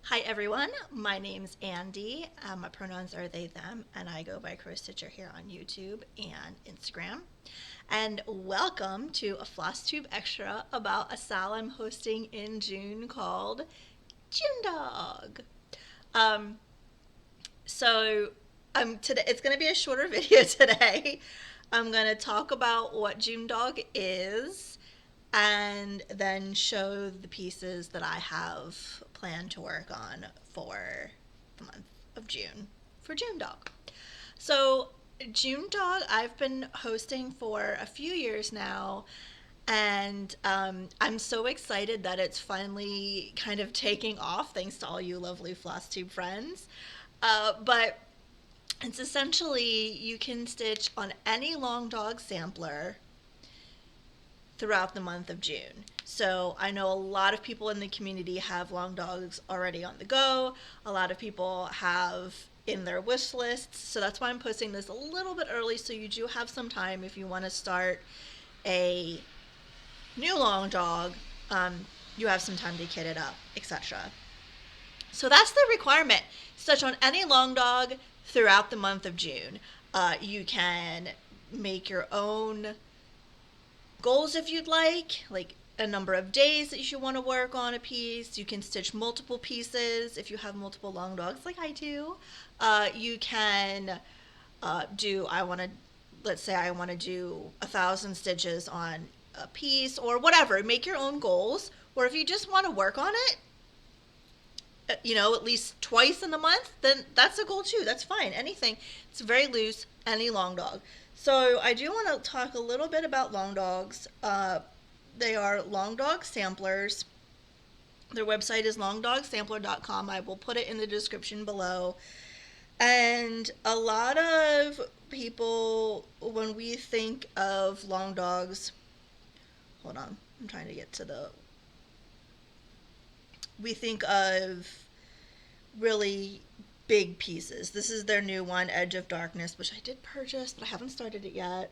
Hi everyone, my name's Andy. My pronouns are they, them, and I go by Crow Stitcher here on YouTube and Instagram. And welcome to a Flosstube Extra about a SAL I'm hosting in June called JuneDog. Um, today it's going to be a shorter video today. I'm going to talk about what JuneDog is and then show the pieces that I have planned to work on for the month of June for JuneDog. So JuneDog I've been hosting for a few years now, and I'm so excited that it's finally kind of taking off thanks to all you lovely FlossTube friends. But it's essentially you can stitch on any long dog sampler throughout the month of June. So I know a lot of people in the community have long dogs already on the go. A lot of people have in their wish lists. So that's why I'm posting this a little bit early, so you do have some time if you want to start a new long dog. You have some time to kit it up, etc. So that's the requirement. Stitch on any long dog throughout the month of June. You can make your own goals if you'd like a number of days that you want to work on a piece. You can stitch multiple pieces if you have multiple long dogs like I do. You can let's say I want to do 1,000 stitches on a piece or whatever. Make your own goals. Or if you just want to work on it, at least twice in the month, then that's a goal too. That's fine. Anything. It's very loose, any long dog. So I do want to talk a little bit about long dogs. They are long dog samplers. Their website is longdogsampler.com. I will put it in the description below. And a lot of people, when we think of long dogs, hold on, I'm trying to get to we think of really big pieces. This is their new one, Edge of Darkness, which I did purchase, but I haven't started it yet.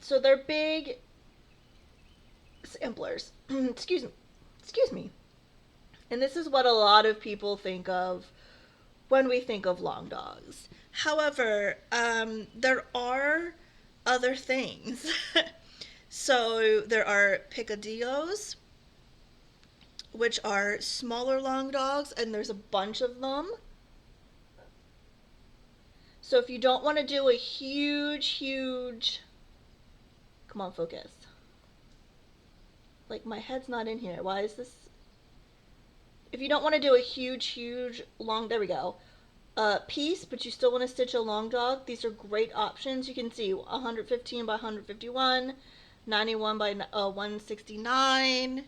So they're big samplers. Excuse me. And this is what a lot of people think of when we think of long dogs. However, there are other things. So there are picadillos, which are smaller long dogs, and there's a bunch of them. So if you don't want to do a huge, come on, focus. Like, my head's not in here. Why is this? If you don't want to do a huge long, there we go, piece, but you still want to stitch a long dog, these are great options. You can see 115 by 151, 91 by 169,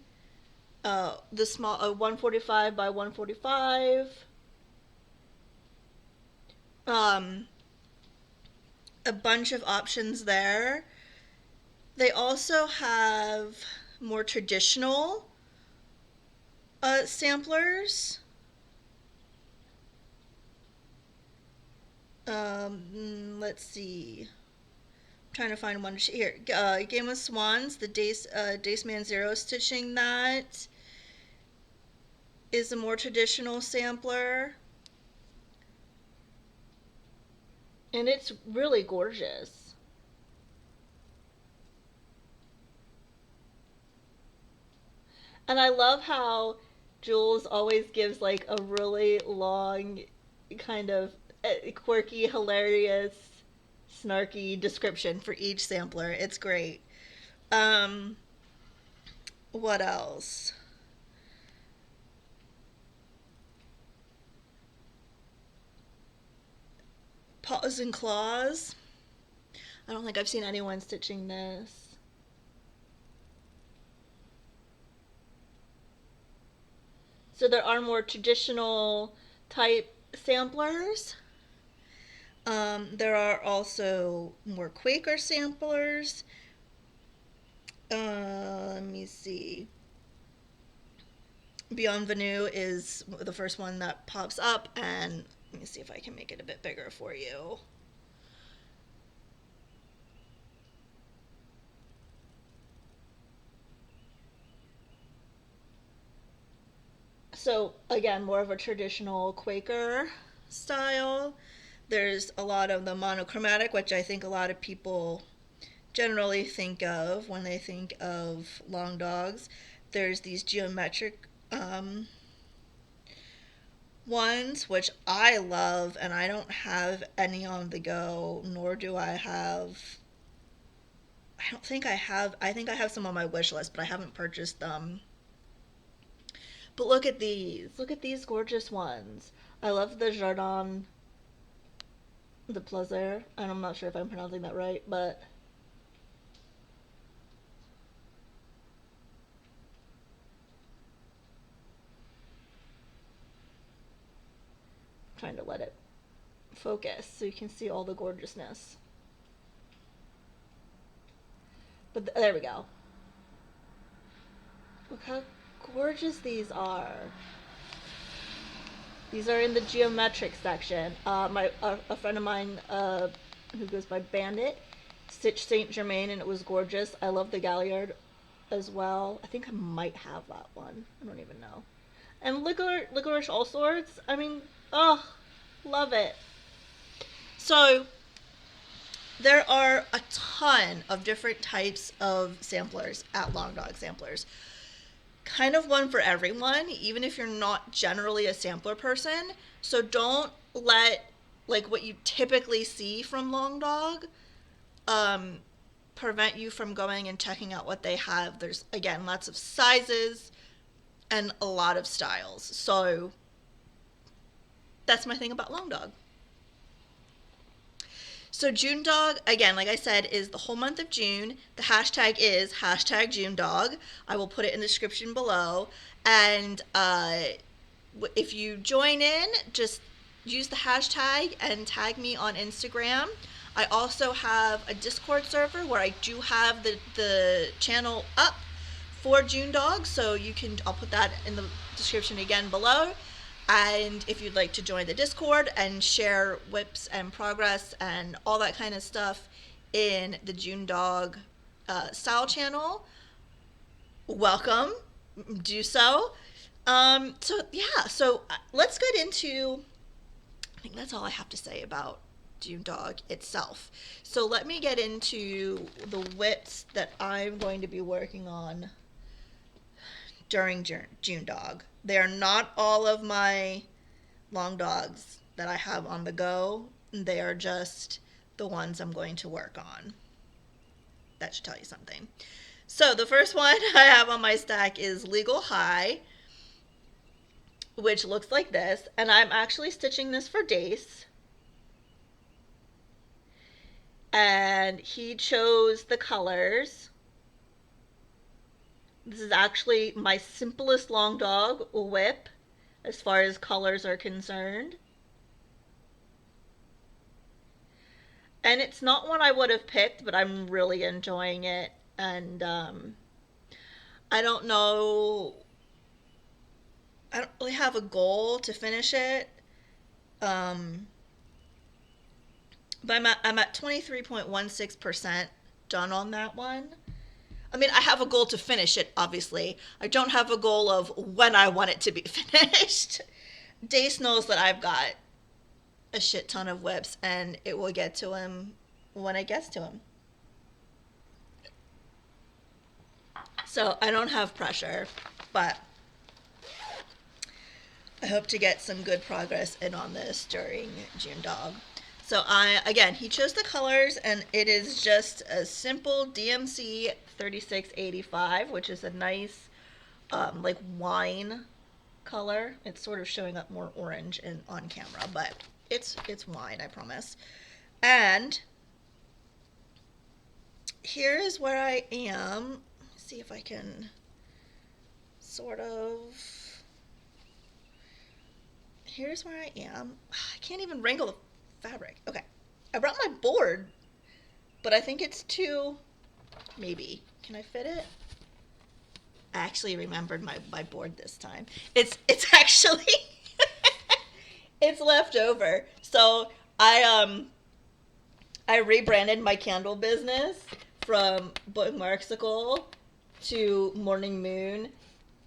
the small 145 by 145. A bunch of options there. They also have more traditional samplers. Let's see. I'm trying to find one here. Game of Swans, the Dace Man Zero stitching that is a more traditional sampler. And it's really gorgeous. And I love how Jules always gives like a really long, kind of quirky, hilarious, snarky description for each sampler. It's great. What else? Paws and Claws. I don't think I've seen anyone stitching this. So there are more traditional type samplers. There are also more Quaker samplers. Let me see. Beyond Venue is the first one that pops up, and let me see if I can make it a bit bigger for you. So again, more of a traditional Quaker style. There's a lot of the monochromatic, which I think a lot of people generally think of when they think of long dogs. There's these geometric ones, which I love, and I don't have any on the go, nor do I have. I don't think I have. I think I have some on my wish list, but I haven't purchased them. But look at these. Look at these gorgeous ones. I love the Jardin de Plaisir, and I'm not sure if I'm pronouncing that right, but I'm trying to let it focus so you can see all the gorgeousness. But there we go. Look how gorgeous these are. These are in the geometric section. A friend of mine who goes by Bandit stitched Saint Germain, and it was gorgeous. I love the Galliard as well. I think I might have that one. I don't even know. And licorice all sorts. I mean, oh, love it. So there are a ton of different types of samplers at Long Dog Samplers. Kind of one for everyone, even if you're not generally a sampler person. So don't let like what you typically see from Long Dog prevent you from going and checking out what they have. There's again lots of sizes and a lot of styles. So that's my thing about Long Dog. So JuneDog, again, like I said, is the whole month of June. The hashtag is hashtag JuneDog. I will put it in the description below. And if you join in, just use the hashtag and tag me on Instagram. I also have a Discord server where I do have the channel up for JuneDog. So you can, I'll put that in the description again below. And if you'd like to join the Discord and share whips and progress and all that kind of stuff in the JuneDog SAL channel, welcome. Do so. So let's get into, I think that's all I have to say about JuneDog itself. So let me get into the whips that I'm going to be working on during JuneDog. They are not all of my long dogs that I have on the go. They are just the ones I'm going to work on. That should tell you something. So the first one I have on my stack is Legal High, which looks like this. And I'm actually stitching this for Dace. And he chose the colors. This is actually my simplest long dog whip as far as colors are concerned. And it's not one I would have picked, but I'm really enjoying it. And I don't know, I don't really have a goal to finish it. But I'm at 23.16% done on that one. I mean, I have a goal to finish it, obviously. I don't have a goal of when I want it to be finished. Dace knows that I've got a shit ton of whips, and it will get to him when it gets to him. So I don't have pressure, but I hope to get some good progress in on this during JuneDog. So again, he chose the colors, and it is just a simple DMC 3685, which is a nice, like wine color. It's sort of showing up more orange on camera, but it's wine, I promise. And here is where I am. Let me see if I can sort of. Here's where I am. I can't even wrangle the fabric. Okay. I brought my board, but I think it's too, maybe. Can I fit it? I actually remembered my board this time. It's actually, it's left over. So I rebranded my candle business from Bookmarksicle to Morning Moon,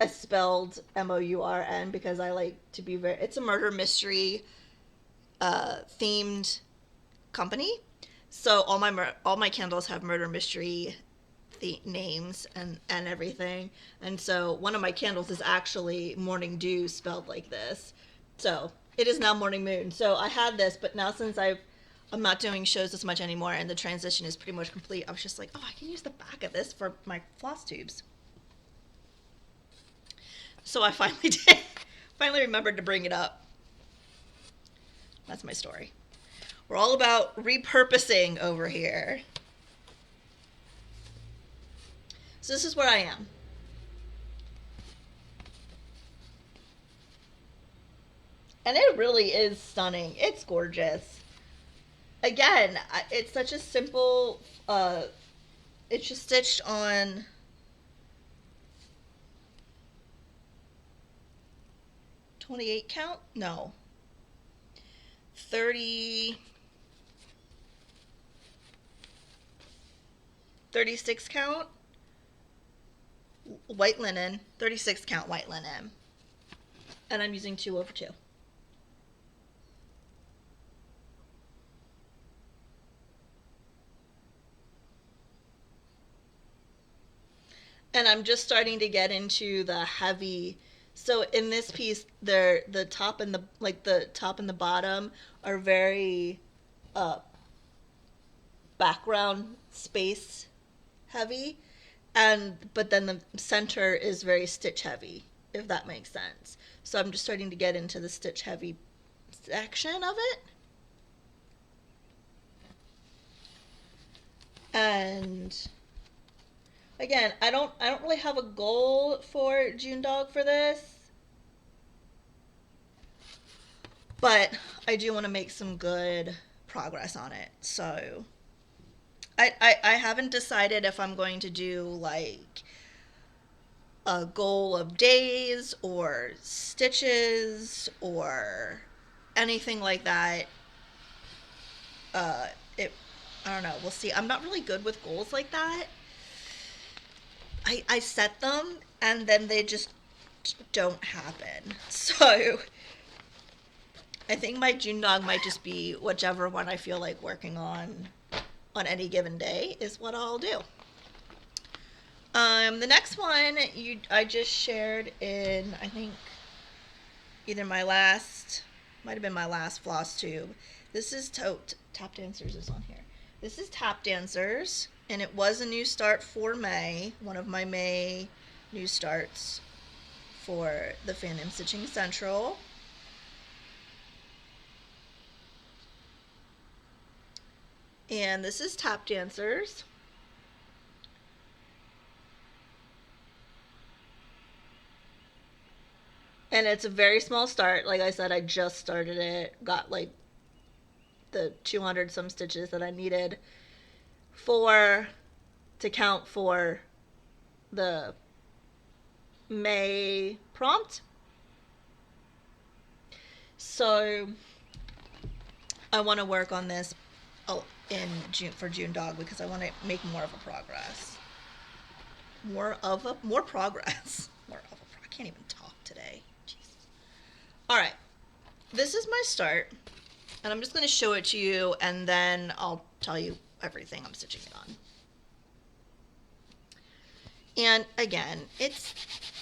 spelled Mourn, because I like to be very, it's a murder mystery themed company. So all my candles have murder mystery names and everything. And so one of my candles is actually Morning Dew spelled like this. So it is now Morning Moon. So I had this, but now since I'm not doing shows as much anymore and the transition is pretty much complete, I was just like, oh, I can use the back of this for my floss tubes. So I finally did. Finally remembered to bring it up. That's my story. We're all about repurposing over here. So this is where I am. And it really is stunning. It's gorgeous. Again, it's such a simple, it's just stitched on 28 count? No. 36 count white linen, 36 count white linen. And I'm using 2/2. And I'm just starting to get into the heavy. So in this piece, the top and the bottom are very background space heavy, but then the center is very stitch heavy, if that makes sense. So I'm just starting to get into the stitch heavy section of it. And again, I don't really have a goal for JuneDog for this, but I do want to make some good progress on it. So I haven't decided if I'm going to do like a goal of days or stitches or anything like that. It I don't know. We'll see. I'm not really good with goals like that. I set them and then they just don't happen. So I think my JuneDog might just be whichever one I feel like working on any given day is what I'll do. The next one I just shared in, I think, either might have been my last floss tube. This is Tap Dancers is on here. This is Tap Dancers, and it was a new start for May, one of my May new starts for the Fandom Stitching Central. And this is Tap Dancers. And it's a very small start. Like I said, I just started it, got like the 200 some stitches that I needed to count for the May prompt. So I want to work on this for JuneDog because I want to make more of a progress. More progress. I can't even talk today. Jeez. All right. This is my start, and I'm just going to show it to you, and then I'll tell you everything I'm stitching it on. And again, it's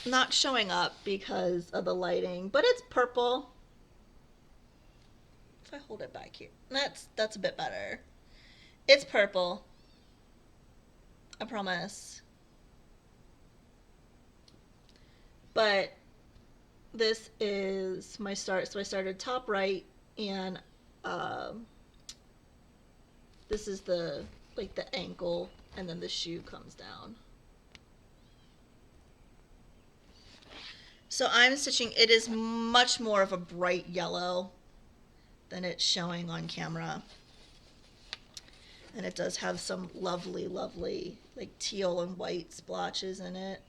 not showing up because of the lighting, but it's purple. If I hold it back here, that's a bit better. It's purple. I promise. But this is my start. So I started top right, and this is the ankle, and then the shoe comes down. So I'm stitching, it is much more of a bright yellow than it's showing on camera. And it does have some lovely, lovely like teal and white splotches in it.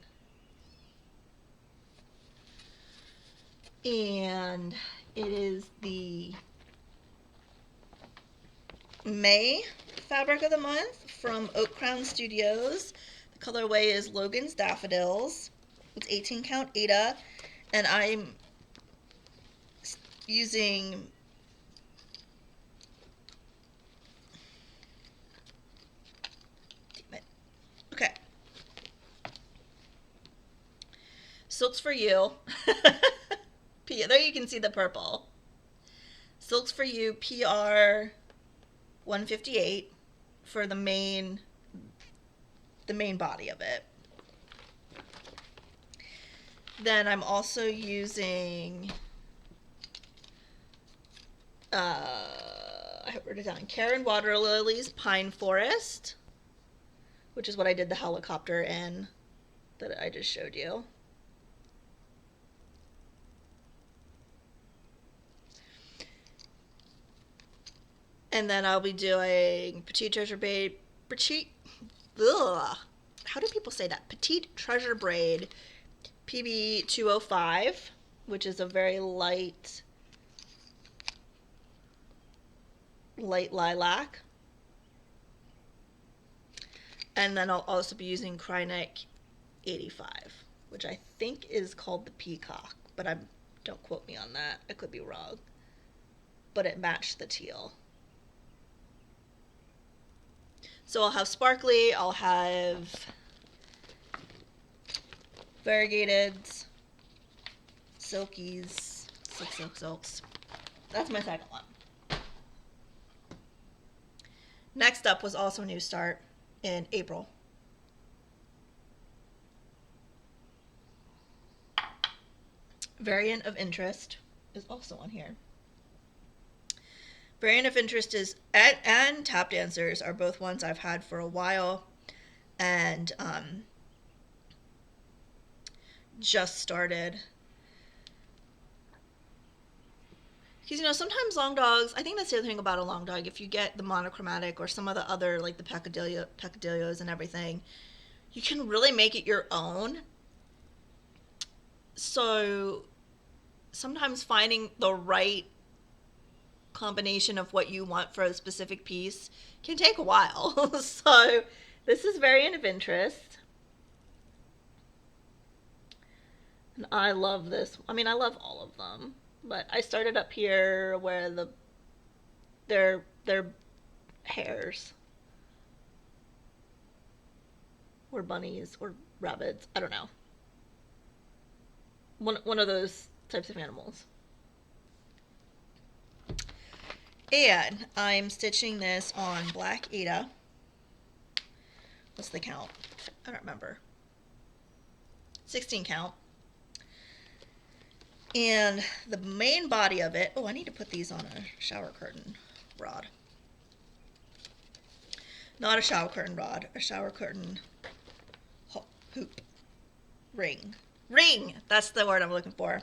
And it is the May fabric of the month from Oak Crown Studios. The colorway is Logan's Daffodils. It's 18 count Ada, and I'm using okay. Silks for You. There you can see the purple. Silks for You PR 158 for the main body of it. Then I'm also using I wrote it down, Karen Water Lilies Pine Forest, which is what I did the helicopter in that I just showed you. And then I'll be doing Petite Treasure Braid, how do people say that? Petite Treasure Braid PB 205, which is a very light lilac. And then I'll also be using Kryneck 85, which I think is called the Peacock, but don't quote me on that. I could be wrong. But it matched the teal. So I'll have sparkly, I'll have variegated, silkies, silks. That's my second one. Next up was also a new start in April. Variant of Interest is also on here. Variant of Interest is and Tap Dancers are both ones I've had for a while, and just started. Because, sometimes long dogs, I think that's the other thing about a long dog, if you get the monochromatic or some of the other, like the peccadillos and everything, you can really make it your own. So sometimes finding the right combination of what you want for a specific piece can take a while. So this is Variant of Interest. And I love this. I mean, I love all of them. But I started up here where they're hares. Or bunnies or rabbits. I don't know. One of those types of animals. And I'm stitching this on black Ada. What's the count? I don't remember. 16 count. And the main body of it, I need to put these on a shower curtain rod. Not a shower curtain rod, a shower curtain hoop. Ring. That's the word I'm looking for.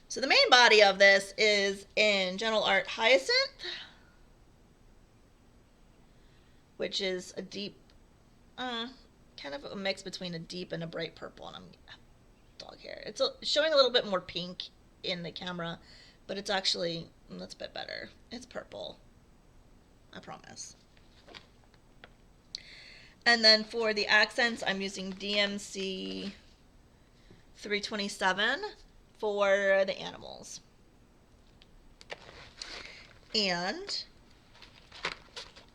So the main body of this is in Gentle Art Hyacinth, which is a deep, kind of a mix between a deep and a bright purple, and dog hair. It's showing a little bit more pink in the camera, but it's actually, that's a bit better. It's purple. I promise. And then for the accents, I'm using DMC 327 for the animals. And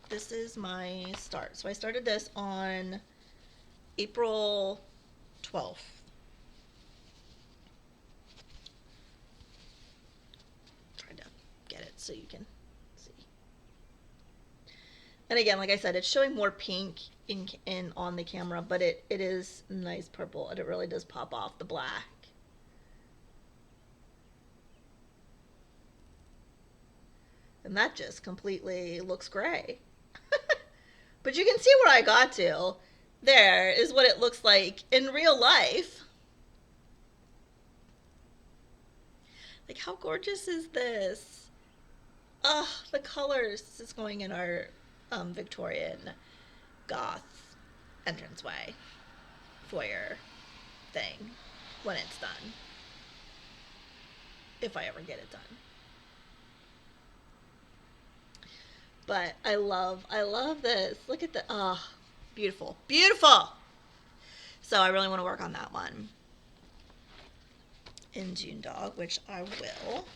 this is my start. So I started this on April 12th. Trying to get it so you can see. And again, like I said, it's showing more pink in on the camera, but it is nice purple, and it really does pop off the black. And that just completely looks gray. But you can see where I got to. There is what it looks like in real life. Like, how gorgeous is this? The colors. This is going in our Victorian goth entranceway foyer thing when it's done. If I ever get it done. But I love this. Look at the, beautiful. Beautiful! So I really want to work on that one in JuneDog, which I will.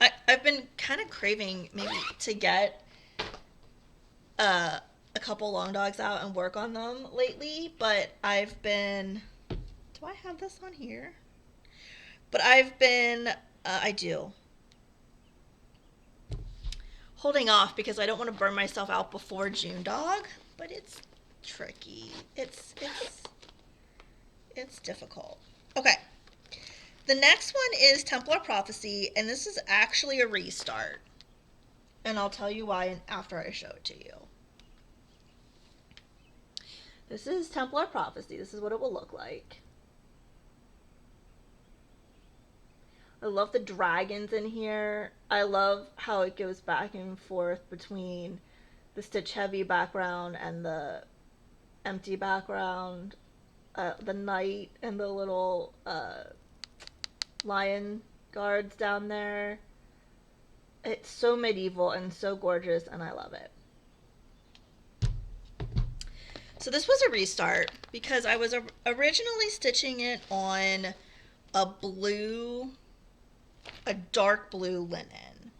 I've been kind of craving maybe to get a couple long dogs out and work on them lately, but I've been, do I have this on here? But I've been, I do, holding off because I don't want to burn myself out before JuneDog, but it's tricky. It's difficult. Okay. The next one is Templar Prophecy, and this is actually a restart. And I'll tell you why after I show it to you. This is Templar Prophecy. This is what it will look like. I love the dragons in here. I love how it goes back and forth between the stitch heavy background and the empty background. The knight and the little lion guards down there. It's so medieval and so gorgeous, and I love it. So this was a restart because I was originally stitching it on a dark blue linen.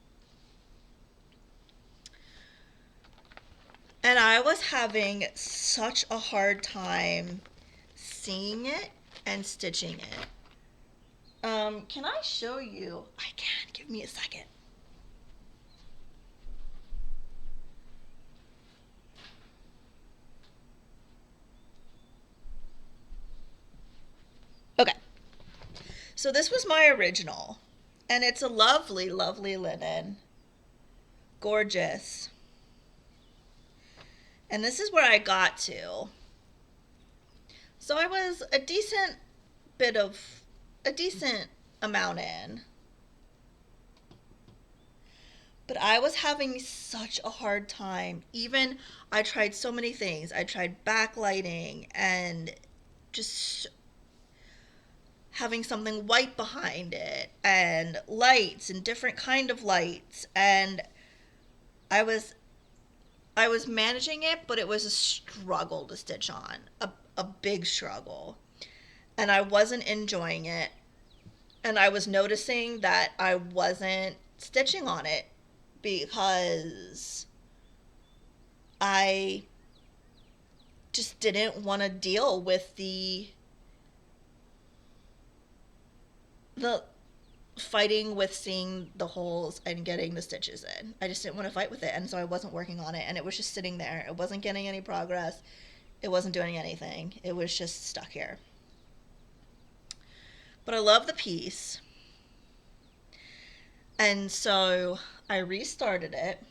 And I was having such a hard time seeing it and stitching it. Can I show you? I can. Give me a second. Okay. So this was my original. And it's a lovely, lovely linen. Gorgeous. And this is where I got to. So I was a decent amount in. But I was having such a hard time. Even, I tried so many things. I tried backlighting and just having something white behind it and lights and different kind of lights. And I was managing it, but it was a struggle to stitch on. A big struggle. And I wasn't enjoying it. And I was noticing that I wasn't stitching on it because I just didn't want to deal with the fighting with seeing the holes and getting the stitches in. I just didn't want to fight with it, and so I wasn't working on it, and it was just sitting there. It wasn't getting any progress. It wasn't doing anything. It was just stuck here. But I love the piece. And so I restarted it.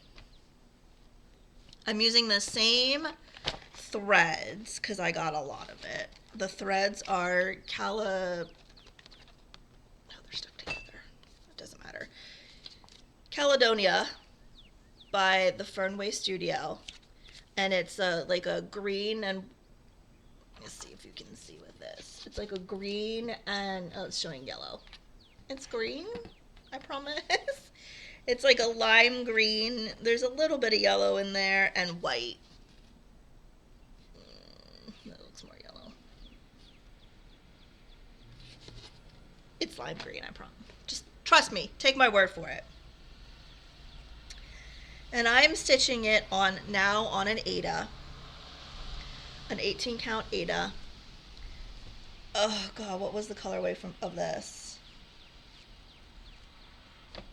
I'm using the same threads because I got a lot of it. The threads are they're stuck together. It doesn't matter. Caledonia by the Fernway Studio. And it's like a green and, let's see if you can see with this. It's like a green and, oh, it's showing yellow. It's green, I promise. It's like a lime green. There's a little bit of yellow in there and white. That looks more yellow. It's lime green, I promise. Just trust me. Take my word for it. And I'm stitching it now on an Aida. An 18 count Aida. Oh God, what was the colorway of this?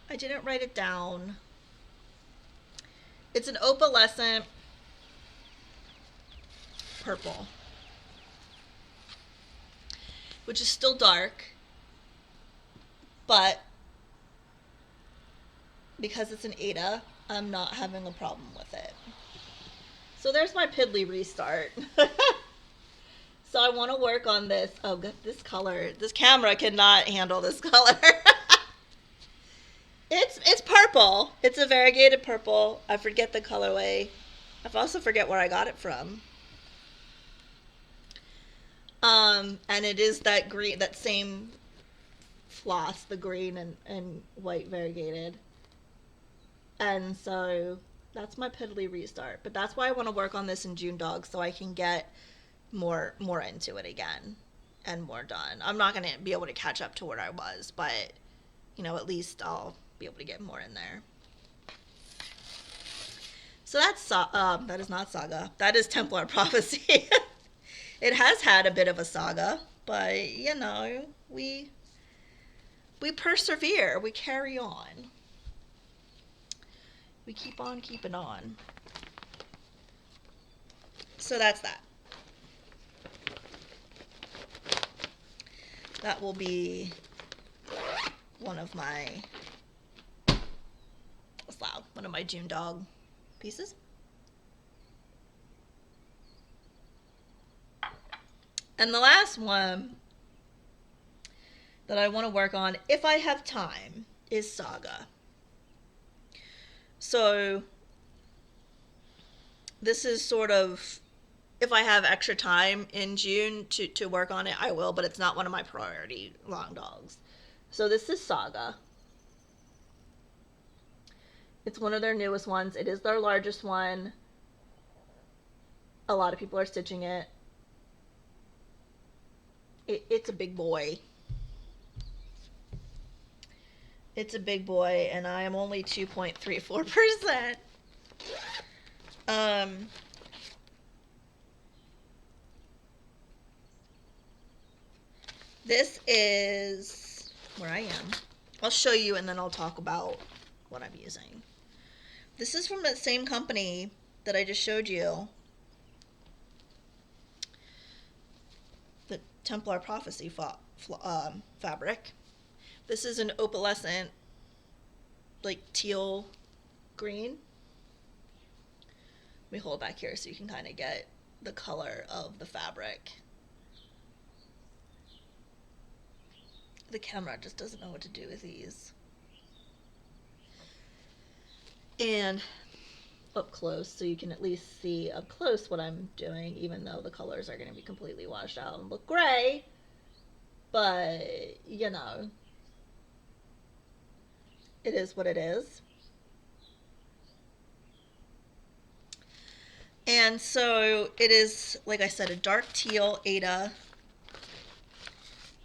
I didn't write it down. It's an opalescent purple, which is still dark, but because it's an Aida, I'm not having a problem with it. So there's my piddly restart. So I want to work on this. Oh, this color. This camera cannot handle this color. It's purple. It's a variegated purple. I forget the colorway. I also forget where I got it from. And it is that green, that same floss, the green and white variegated. And so That's my piddly restart. But that's why I want to work on this in JuneDog so I can get more into it again and more done. I'm not going to be able to catch up to where I was, but you know, at least I'll be able to get more in there. So that is not Saga. That is Templar Prophecy. It has had a bit of a saga, but you know, we persevere. We carry on. We keep on keeping on. So that's that. That will be one of my JuneDog pieces. And the last one that I want to work on, if I have time, is Saga. So this is sort of, if I have extra time in June to work on it, I will, but it's not one of my priority long dogs. So this is Saga. It's one of their newest ones. It is their largest one. A lot of people are stitching it. It's a big boy. It's a big boy, and I am only 2.34%. This is where I am. I'll show you, and then I'll talk about what I'm using. This is from the same company that I just showed you. The Templar Prophecy fabric. This is an opalescent, like teal green. Let me hold back here so you can kind of get the color of the fabric. The camera just doesn't know what to do with these. And up close, so you can at least see up close what I'm doing, even though the colors are going to be completely washed out and look gray. But, you know, it is what it is. And so it is, like I said, a dark teal Ada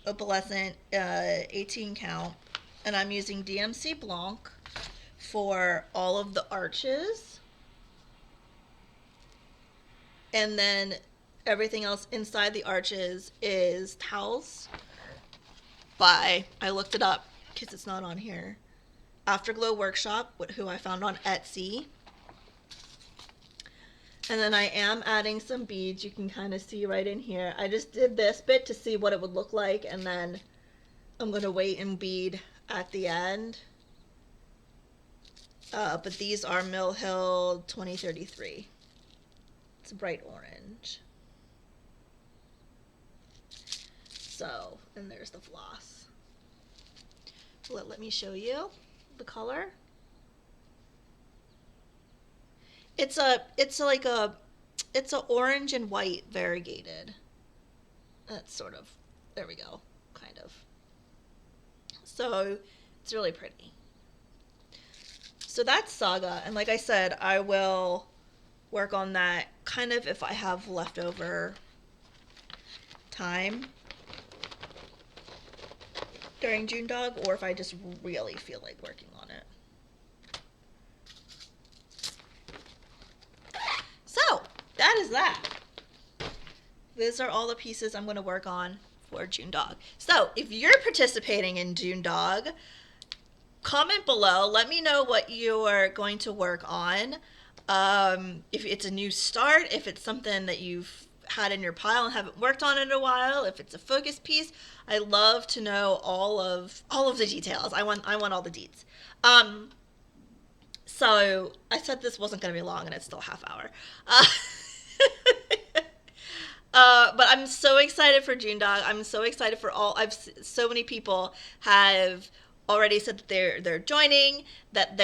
opalescent 18 count, and I'm using DMC Blanc for all of the arches, and then everything else inside the arches is towels by, I looked it up because it's not on here, Afterglow Workshop, who I found on Etsy. And then I am adding some beads. You can kind of see right in here. I just did this bit to see what it would look like, and then I'm going to wait and bead at the end. But these are Mill Hill 2033. It's bright orange. So, and there's the floss. Let me show you the color. It's a orange and white variegated. That's sort of, there we go, kind of. So it's really pretty. So that's Saga, and like I said, I will work on that kind of if I have leftover time during JuneDog, or if I just really feel like working on it. So that is that. These are all the pieces I'm going to work on for JuneDog. So if you're participating in JuneDog, comment below. Let me know what you're going to work on. If it's a new start, if it's something that you've had in your pile and haven't worked on in a while, if it's a focus piece, I love to know all of the details. I want all the deets. So I said this wasn't going to be long, and it's still half hour. But I'm so excited for JuneDog. I'm so excited for so many people have already said that they're joining, that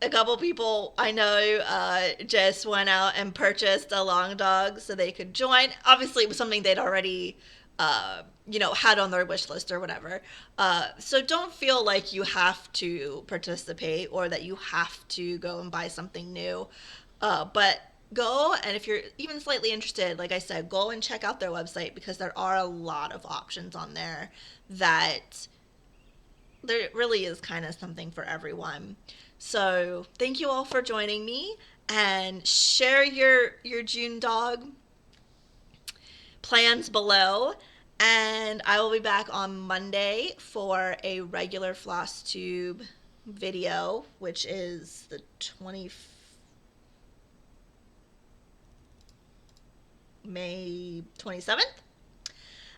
a couple people I know just went out and purchased a long dog so they could join. Obviously, it was something they'd already had on their wish list or whatever. So don't feel like you have to participate or that you have to go and buy something new. But go, and if you're even slightly interested, like I said, go and check out their website, because there are a lot of options on there that there really is kind of something for everyone. So thank you all for joining me, and share your JuneDog plans below. And I will be back on Monday for a regular Flosstube video, which is the 20th May 27th.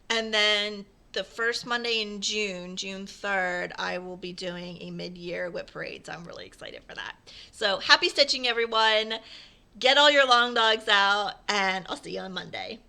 And then the first Monday in June, June 3rd, I will be doing a mid-year whip parade. So I'm really excited for that. So happy stitching, everyone. Get all your long dogs out, and I'll see you on Monday.